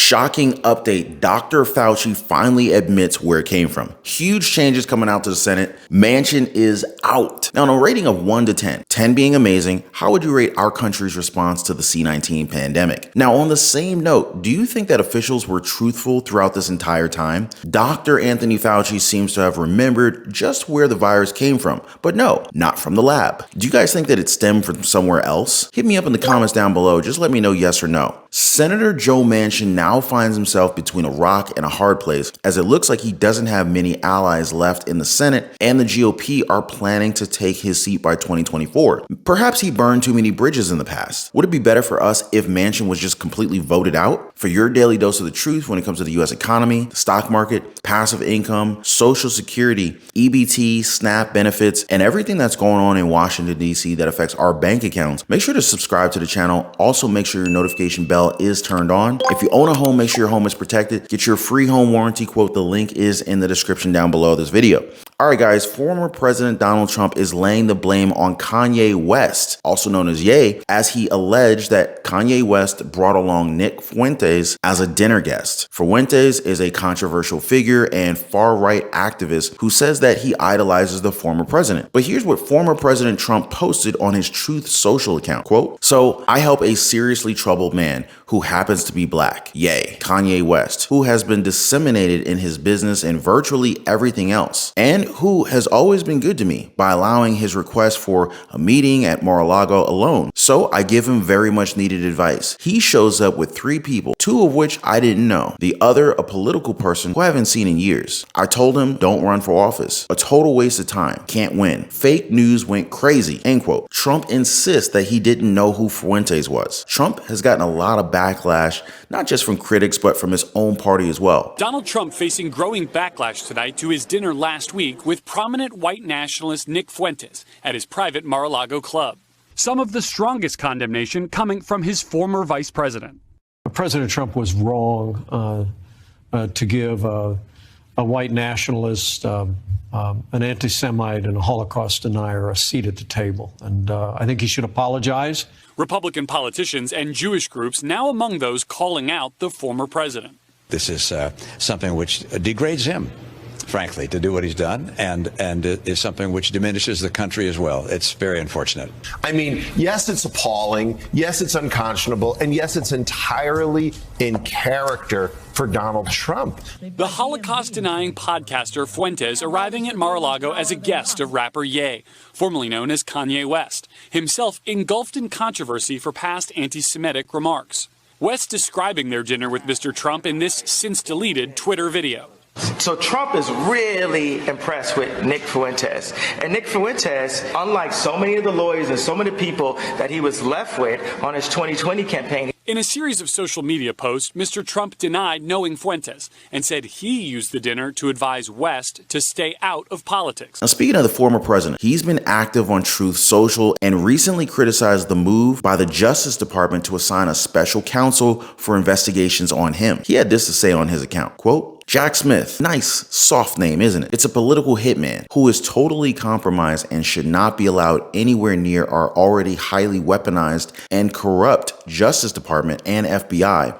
Shocking update. Dr. Fauci finally admits where it came from. Huge changes coming out to the Senate. Manchin is out. Now, on a rating of 1 to 10, 10 being amazing, how would you rate our country's response to the C-19 pandemic? Now, on the same note, do you think that officials were truthful throughout this entire time? Dr. Anthony Fauci seems to have remembered just where the virus came from, but no, not from the lab. Do you guys think that it stemmed from somewhere else? Hit me up in the comments down below. Just let me know yes or no. Senator Joe Manchin now finds himself between a rock and a hard place, as it looks like he doesn't have many allies left in the Senate, and the GOP are planning to take his seat by 2024. Perhaps he burned too many bridges in the past. Would it be better for us if Manchin was just completely voted out? For your daily dose of the truth when it comes to the US economy, the stock market, passive income, Social Security, EBT, SNAP benefits, and everything that's going on in Washington, D.C. that affects our bank accounts, make sure to subscribe to the channel. Also, make sure your notification bell is turned on. If you own a home, make sure your home is protected. Get your free home warranty quote. The link is in the description down below this video. All right, guys, former President Donald Trump is laying the blame on Kanye West, also known as Ye, as he alleged that Kanye West brought along Nick Fuentes as a dinner guest. Fuentes is a controversial figure and far-right activist who says that he idolizes the former president. But here's what former President Trump posted on his Truth Social account, quote, "So I help a seriously troubled man who happens to be black, Ye, Kanye West, who has been disseminated in his business and virtually everything else, and who has always been good to me by allowing his request for a meeting at Mar-a-Lago alone. So I give him very much needed advice. He shows up with 3 people, 2 of which I didn't know, the other a political person who I haven't seen in years. I told him don't run for office. A total waste of time. Can't win. Fake news went crazy," end quote. Trump insists that he didn't know who Fuentes was. Trump has gotten a lot of backlash, not just from critics, but from his own party as well. Donald Trump facing growing backlash tonight to his dinner last week with prominent white nationalist Nick Fuentes at his private Mar-a-Lago club. Some of the strongest condemnation coming from his former vice president. President Trump was wrong to give a white nationalist, an anti-Semite, and a Holocaust denier a seat at the table. And I think he should apologize. Republican politicians and Jewish groups now among those calling out the former president. This is something which degrades him, frankly, to do what he's done, and is something which diminishes the country as well. It's very unfortunate. I mean, yes, it's appalling. Yes, it's unconscionable. And yes, it's entirely in character for Donald Trump. The Holocaust-denying podcaster Fuentes arriving at Mar-a-Lago as a guest of rapper Ye, formerly known as Kanye West, himself engulfed in controversy for past anti-Semitic remarks. West describing their dinner with Mr. Trump in this since-deleted Twitter video. So Trump is really impressed with Nick Fuentes. And Nick Fuentes, unlike so many of the lawyers and so many people that he was left with on his 2020 campaign. In a series of social media posts, Mr. Trump denied knowing Fuentes and said he used the dinner to advise West to stay out of politics. Now, speaking of the former president, he's been active on Truth Social and recently criticized the move by the Justice Department to assign a special counsel for investigations on him. He had this to say on his account, quote, "Jack Smith, nice, soft name, isn't it? It's a political hitman who is totally compromised and should not be allowed anywhere near our already highly weaponized and corrupt Justice Department and FBI,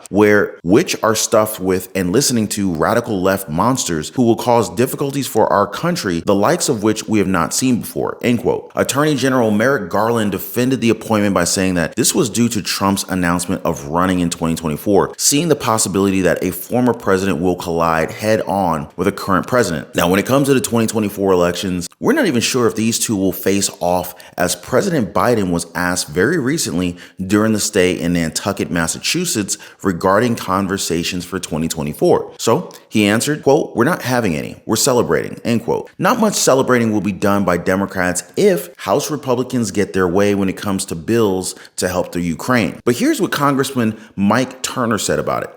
which are stuffed with and listening to radical left monsters who will cause difficulties for our country, the likes of which we have not seen before," end quote. Attorney General Merrick Garland defended the appointment by saying that this was due to Trump's announcement of running in 2024, seeing the possibility that a former president will collide head on with a current president. Now, when it comes to the 2024 elections, we're not even sure if these two will face off, as President Biden was asked very recently during the stay in Nantucket, Massachusetts, regarding conversations for 2024. So he answered, quote, "We're not having any. We're celebrating," end quote. Not much celebrating will be done by Democrats if House Republicans get their way when it comes to bills to help the Ukraine. But here's what Congressman Mike Turner said about it.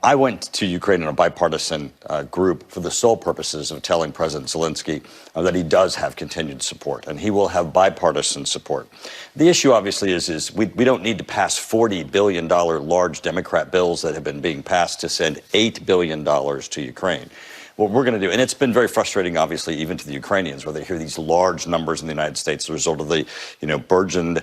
I went to Ukraine in a bipartisan group for the sole purposes of telling President Zelensky that he does have continued support, and he will have bipartisan support. The issue, obviously, is we don't need to pass $40 billion large Democrat bills that have been being passed to send $8 billion to Ukraine. What we're going to do, and it's been very frustrating, obviously, even to the Ukrainians, where they hear these large numbers in the United States as a result of the, burgeoned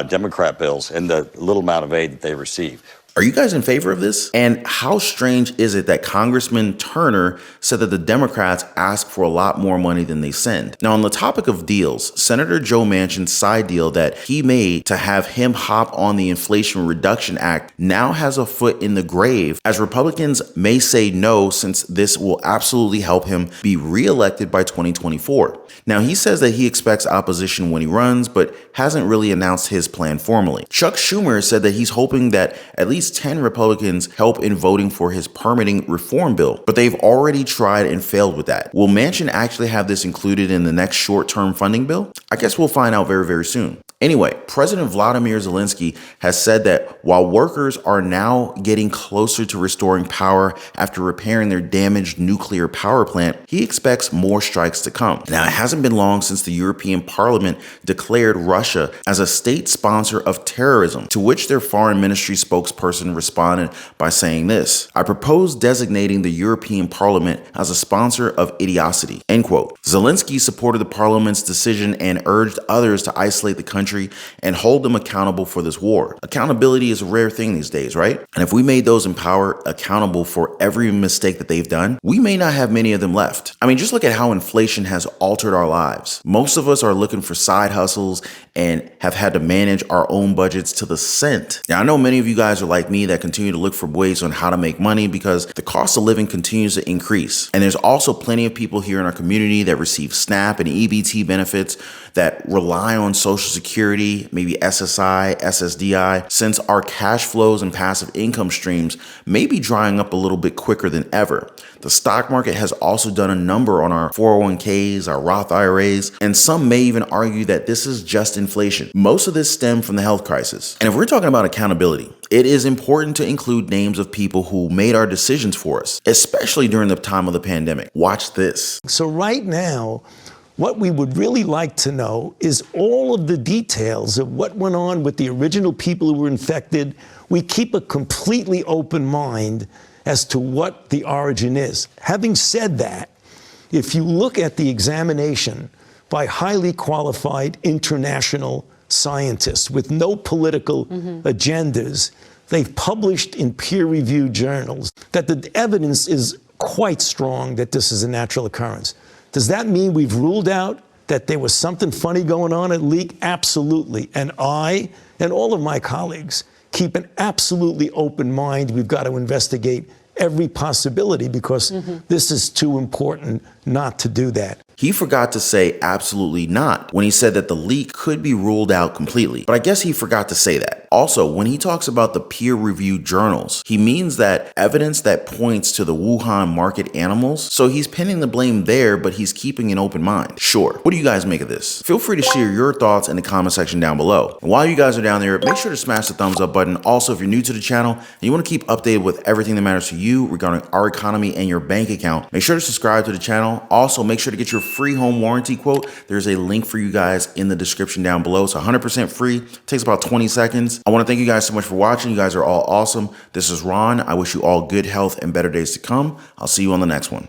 Democrat bills and the little amount of aid that they receive. Are you guys in favor of this? And how strange is it that Congressman Turner said that the Democrats ask for a lot more money than they send? Now, on the topic of deals, Senator Joe Manchin's side deal that he made to have him hop on the Inflation Reduction Act now has a foot in the grave, as Republicans may say no, since this will absolutely help him be reelected by 2024. Now, he says that he expects opposition when he runs, but hasn't really announced his plan formally. Chuck Schumer said that he's hoping that at least 10 Republicans help in voting for his permitting reform bill, but they've already tried and failed with that. Will Manchin actually have this included in the next short-term funding bill? I guess we'll find out very, very soon. Anyway, President Vladimir Zelensky has said that while workers are now getting closer to restoring power after repairing their damaged nuclear power plant, he expects more strikes to come. Now, it hasn't been long since the European Parliament declared Russia as a state sponsor of terrorism, to which their foreign ministry spokesperson responded by saying this: "I propose designating the European Parliament as a sponsor of idiocy." End quote. Zelensky supported the parliament's decision and urged others to isolate the country and hold them accountable for this war. Accountability is a rare thing these days, right? And if we made those in power accountable for every mistake that they've done, we may not have many of them left. I mean, just look at how inflation has altered our lives. Most of us are looking for side hustles and have had to manage our own budgets to the cent. Now, I know many of you guys are like me that continue to look for ways on how to make money because the cost of living continues to increase. And there's also plenty of people here in our community that receive SNAP and EBT benefits that rely on Social Security, maybe SSI, SSDI, since our cash flows and passive income streams may be drying up a little bit quicker than ever. The stock market has also done a number on our 401ks, our Roth IRAs, and some may even argue that this is just inflation. Most of this stemmed from the health crisis. And if we're talking about accountability, it is important to include names of people who made our decisions for us, especially during the time of the pandemic. Watch this. So right now, what we would really like to know is all of the details of what went on with the original people who were infected. We keep a completely open mind as to what the origin is. Having said that, if you look at the examination by highly qualified international scientists with no political agendas, they've published in peer-reviewed journals that the evidence is quite strong that this is a natural occurrence. Does that mean we've ruled out that there was something funny going on at leak? Absolutely. And I and all of my colleagues keep an absolutely open mind. We've got to investigate every possibility because this is too important not to do that. He forgot to say absolutely not when he said that the leak could be ruled out completely. But I guess he forgot to say that. Also, when he talks about the peer-reviewed journals, he means that evidence that points to the Wuhan market animals. So he's pinning the blame there, but he's keeping an open mind. Sure. What do you guys make of this? Feel free to share your thoughts in the comment section down below. And while you guys are down there, make sure to smash the thumbs up button. Also, if you're new to the channel and you want to keep updated with everything that matters to you regarding our economy and your bank account, make sure to subscribe to the channel. Also, make sure to get your free home warranty quote. There's a link for you guys in the description down below. It's 100% free. It takes about 20 seconds. I want to thank you guys so much for watching. You guys are all awesome. This is Ron. I wish you all good health and better days to come. I'll see you on the next one.